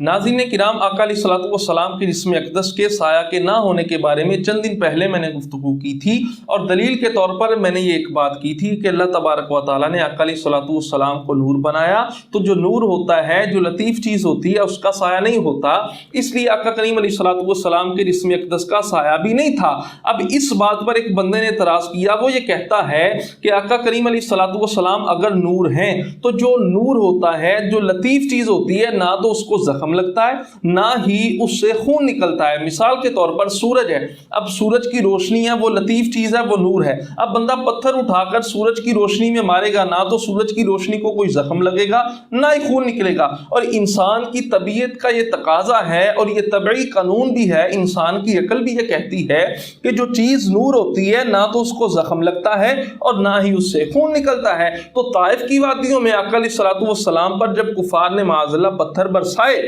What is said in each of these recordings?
नाज़रीन किराम, आका अलैहिस्सलातु वस्सलाम के जिस्म अक़दस के साया के ना होने के बारे में चंद दिन पहले मैंने गुफ्तगू की थी और दलील के तौर पर मैंने ये एक बात की थी कि अल्लाह तबारक व तआला ने आका अलैहिस्सलातु वस्सलाम को नूर बनाया, तो जो नूर होता है, जो लतीफ़ चीज़ होती है, उसका साया नहीं होता, इसलिए आका करीम अलैहिस्सलातु वस्सलाम के जिस्म अक़दस का साया भी नहीं था। अब इस बात पर एक बंदे ने एतराज़ किया, वो ये कहता है कि आका करीम अलैहिस्सलातु वस्सलाम अगर नूर हैं तो जो नूर होता है, जो लतीफ़ चीज़ होती है, ना तो उसको ज़ख्म लगता है ना ही उससे खून निकलता है। मिसाल के तौर पर सूरज है, अब सूरज की रोशनी है, वो लतीफ चीज है, वो नूर है। अब बंदा पत्थर उठाकर सूरज की रोशनी में मारेगा, ना तो सूरज की रोशनी को कोई जख्म लगेगा ना ही खून निकलेगा। और इंसान की तबीयत का ये तकाजा है और ये तबई कानून भी है, इंसान की अकल भी ये कहती है कि जो चीज नूर होती है ना तो उसको जख्म लगता है और ना ही उससे खून निकलता है। तो ताइफ की वादियों में आका अलैहिस्सलातु वस्सलाम पर जब कुफार ने माअज़ल्लाह पत्थर बरसाए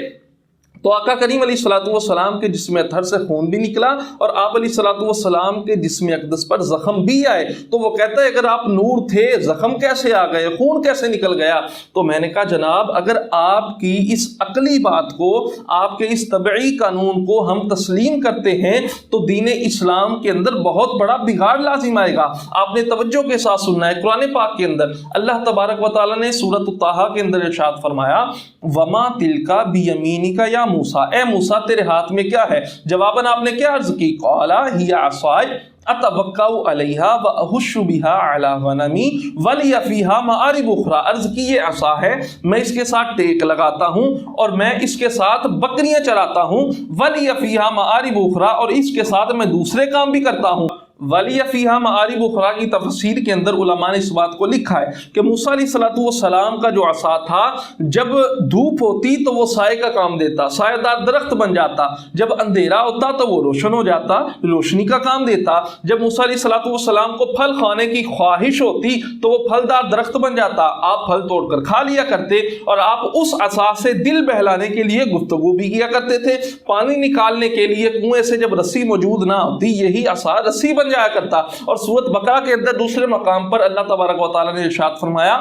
तो आका करीम अलैहिस्सलातु वस्सलाम के जिस्म अतहर से खून भी निकला और आप अलैहिस्सलातु वस्सलाम के जिस्म अक़दस पर जख्म भी आए। तो वो कहता है अगर आप नूर थे, जख्म कैसे आ गए, खून कैसे निकल गया? तो मैंने कहा जनाब, अगर आपकी इस अकली बात को, आपके इस तबई कानून को हम तस्लीम करते हैं तो दीन इस्लाम के अंदर बहुत बड़ा बिगाड़ लाजिम आएगा। आपने तवज्जो के साथ सुनना है, कुरान पाक के अंदर अल्लाह तबारक व तआला ने सूरत ताहा के अंदर इरशाद फरमाया, वमा तिलका बियमीनिका या मूसा, ए मूसा तेरे हाथ में क्या है? जवाबन आपने क्या अर्ज की? क़ाला हिया असाय अतवक्कउ अलैहा व अहुश्शु बिहा अला गनमी वलिया फीहा मआरिब उखरा। अर्ज की ये असा है, मैं इसके साथ टेक लगाता हूँ और मैं इसके साथ बकरियां चराता हूँ। वलिया फीहा मआरिब उखरा, और इसके साथ मैं दूसरे काम भी करता हूँ। वलिया फीहा मआरिब उखरा की तफसीर के अंदर उलमा ने इस बात को लिखा है कि मूसा अलैहिस्सलातु वस्सलाम का जो असा था, जब धूप होती तो वो साए का काम देता, साएदार दरख्त बन जाता। जब अंधेरा होता तो वो रोशन हो जाता, रोशनी का काम देता। जब मूसा अलैहिस्सलातु वस्सलाम को फल खाने की ख्वाहिश होती तो वो फलदार दरख्त बन जाता, आप फल तोड़कर खा लिया करते और आप उस असा से दिल बहलाने के लिए गुफ्तगू भी किया करते थे। पानी निकालने के लिए कुएं से जब रस्सी मौजूद ना होती, यही असा रस्सी बन जाया करता। और सूरत बकरा के अंदर दूसरे मकाम पर अल्लाह तबारक व तआला ने इरशाद फरमाया,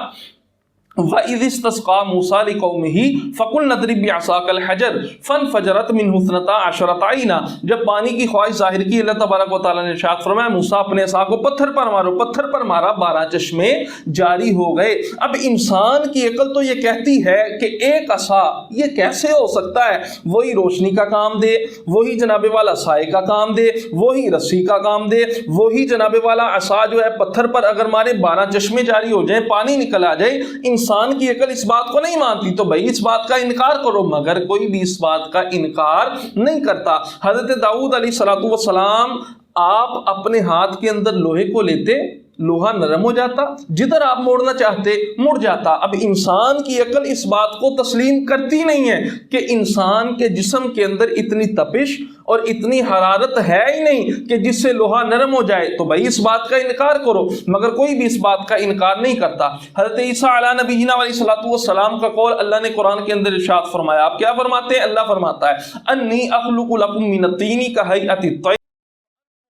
वइज़ इस्तस्क़ा मूसा लिक़ौमिही फ़क़ुल नदरिब बिअसाकल हजर फ़नफ़जरत मिन्हु इस्नता अशरता ऐना। जब पानी की ख्वाहिश जाहिर की, अल्लाह तबारक व तआला ने इरशाद फरमाया, मूसा अपने असा को पत्थर पर मारो। पत्थर पर मारा, 12 चश्मे जारी हो गए। अब इंसान की अकल तो ये कहती है कि एक असा ये कैसे हो सकता है? वही रोशनी का काम दे, वही जनाबे वाला साए का काम दे, वही रस्सी का काम दे, वही जनाबे वाला असा जो है पत्थर पर अगर मारे 12 चश्मे जारी हो जाए, पानी निकल आ जाए। इंसान की अकल इस बात को नहीं मानती, तो भाई इस बात का इनकार करो। मगर कोई भी इस बात का इनकार नहीं करता। हजरत दाऊद अलैहिस्सलातु वस्सलाम, आप अपने हाथ के अंदर लोहे को लेते, लोहा नरम हो जाता, जिधर आप मोड़ना चाहते मुड़ जाता। अब इंसान की अकल इस बात को तस्लीम करती नहीं है कि इंसान के जिस्म के अंदर इतनी तपिश और इतनी हरारत है ही नहीं कि जिससे लोहा नरम हो जाए। तो भाई इस बात का इनकार करो। मगर कोई भी इस बात का इनकार नहीं करता। हज़रत ईसा अला नबीना अलैहिस्सलातु वस्सलाम का कौल अल्लाह ने कुरान के अंदर इरशाद फरमाया। आप क्या फरमाते हैं? अल्लाह फरमाता है, अन्नी अख़्लुक़ु लकुम मिनत तीनी कहयअति तैर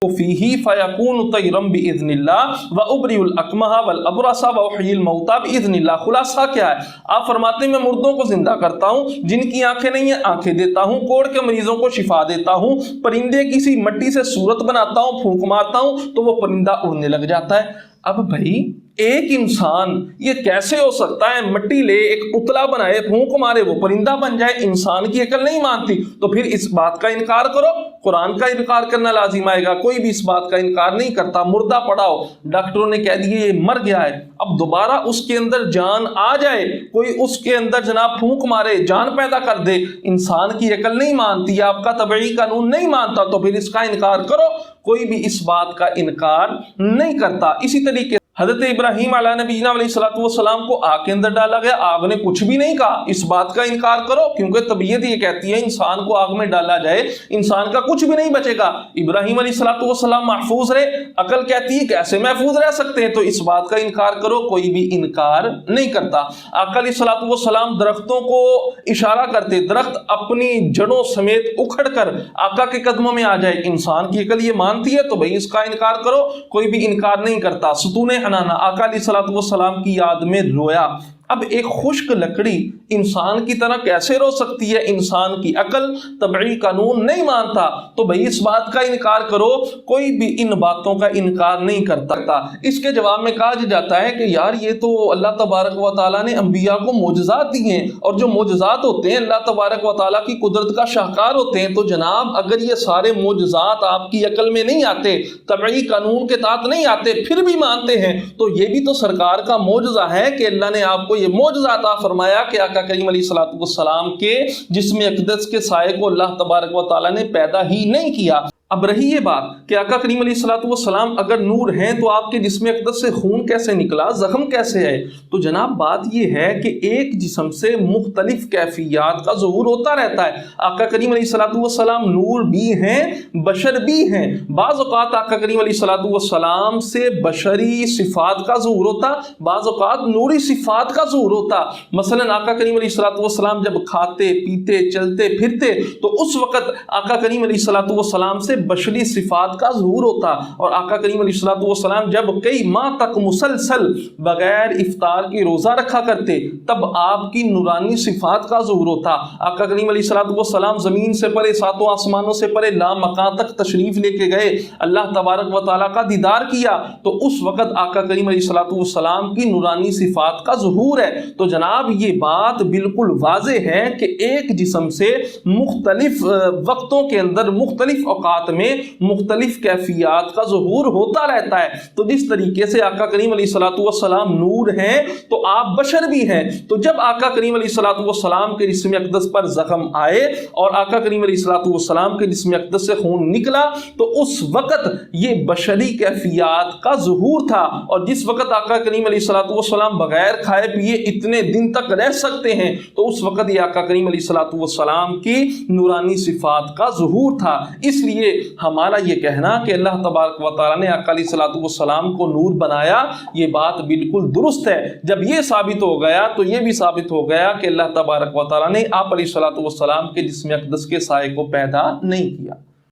फीही फयकूनु तैरम बिइज़्निल्लाह व उबरिउल अकमहा वल अबरसा व उहयिल मौता बिइज़्निल्लाह। खुलासा क्या है? आप फरमाते हैं मैं मुर्दों को जिंदा करता हूँ, जिनकी आंखें नहीं है आंखें देता हूँ, कोढ़ के मरीजों को शिफा देता हूँ, परिंदे किसी मट्टी से सूरत बनाता हूँ, फूंक मारता हूँ तो वो परिंदा उड़ने लग जाता है। अब भाई एक इंसान ये कैसे हो सकता है? मट्टी ले, एक पुतला बनाए, फूंक मारे, वो परिंदा बन जाए। इंसान की अकल नहीं मानती, तो फिर इस बात का इनकार करो। कुरान का इनकार करना लाजिम आएगा। कोई भी इस बात का इनकार नहीं करता। मुर्दा पड़ाओ, डॉक्टरों ने कह दिए ये मर गया है, अब दोबारा उसके अंदर जान आ जाए, कोई उसके अंदर जनाब फूंक मारे, जान पैदा कर दे। इंसान की अकल नहीं मानती, आपका तबई कानून नहीं मानता, तो फिर इसका इनकार करो। कोई भी इस बात का इनकार नहीं करता। इसी तरीके हज़रत इब्राहीम अला नबीना अलैहिस्सलातु वस्सलाम को आग के अंदर डाला गया, आग ने कुछ भी नहीं कहा। इस बात का इनकार करो, क्योंकि तबीयत ये कहती है इंसान को आग में डाला जाए, इंसान का कुछ भी नहीं बचेगा। इब्राहीम अलैहिस्सलातु वस्सलाम महफूज रहे, अकल कहती है कैसे महफूज रह सकते हैं? तो इस बात का इनकार करो। कोई भी इनकार नहीं करता। आका अलैहिस्सलातु वस्सलाम दरख्तों को इशारा करते, दरख्त अपनी जड़ों समेत उखड़ कर आका के कदमों में आ जाए। इंसान की अकल ये मानती है, तो भाई इसका इनकार करो। कोई भी इनकार नहीं करता। सुतूने हनाना आका अलैहिस्सलातु वस्सलाम की याद में रोया। اب ایک خشک لکڑی انسان کی طرح کیسے رو سکتی ہے؟ انسان کی عقل طبعی قانون نہیں مانتا، تو بھئی اس بات کا انکار کرو، کوئی بھی ان باتوں کا انکار نہیں کرتا۔ اس کے جواب میں کہا جاتا ہے کہ یار یہ تو اللہ تبارک و تعالیٰ نے انبیاء کو معجزات دی ہیں، اور جو معجزات ہوتے ہیں اللہ تبارک و تعالیٰ کی قدرت کا شاہکار ہوتے ہیں، تو جناب اگر یہ سارے معجزات آپ کی عقل میں نہیں آتے، طبعی قانون کے تحت نہیں آتے، پھر بھی مانتے ہیں، تو یہ بھی تو سرکار کا معجزہ ہے کہ اللہ نے آپ کو یہ معجزہ عطا فرمایا کہ آقا کریم علیہ السلام کے جسم اقدس کے سائے کو اللہ تبارک و تعالیٰ نے پیدا ہی نہیں کیا۔ اب رہی یہ بات کہ آقا کریم علیہ السلام اگر نور ہیں تو آپ کے جسم اقدس سے خون کیسے نکلا، زخم کیسے آئے؟ تو جناب بات یہ ہے کہ ایک جسم سے مختلف کیفیات کا ظہور ہوتا رہتا ہے۔ آقا کریم علیہ السلام نور بھی ہیں، بشر بھی ہیں۔ بعض اوقات آقا کریم علیہ السلام سے بشری صفات کا ظہور ہوتا، بعض اوقات نوری صفات کا ظہور ہوتا۔ مثلا آقا کریم علیہ السلام جب کھاتے پیتے چلتے پھرتے تو اس وقت آقا کریم علیہ السلام سے بشری صفات کا ظہور ہوتا، اور آقا کریم علیہ السلام جب کئی ماہ تک مسلسل بغیر افطار کی روزہ رکھا کرتے تب آپ کی نورانی صفات کا ظہور ہوتا۔ آقا کریم علیہ السلام زمین سے پرے، ساتوں آسمانوں سے پرے لامکان تک تشریف لے کے گئے، اللہ تبارک و تعالیٰ کا دیدار کیا، تو اس وقت آقا کریم علیہ السلام کی نورانی صفات کا ظہور ہے۔ تو جناب یہ بات بالکل واضح ہے کہ ایک جسم سے مختلف وقتوں کے اندر مختلف اوقات میں مختلف کیفیات کا ظہور ہوتا رہتا ہے۔ تو جس طریقے سے آقا کریم علیہ السلام نور ہیں تو آپ بشر بھی ہیں۔ تو جب آقا کریم علیہ السلام کے جسم اقدس پر زخم آئے اور آقا کریم علیہ السلام کے جسم اقدس سے خون نکلا تو اس وقت یہ بشری کیفیات کا ظہور تھا، اور جس وقت آقا کریم علیہ السلام بغیر کھائے پیے اتنے دن تک رہ سکتے ہیں تو اس وقت یہ آقا کریم علیہ السلام کی نورانی صفات کا ظہور تھا۔ اس لیے ہمارا یہ کہنا کہ اللہ تبارک و تعالیٰ نے آقا علیہ السلام کو نور بنایا، یہ بات بالکل درست ہے۔ جب یہ ثابت ہو گیا تو یہ بھی ثابت ہو گیا کہ اللہ تبارک و تعالیٰ نے آپ علیہ السلام کے جسم اقدس کے سائے کو پیدا نہیں کیا۔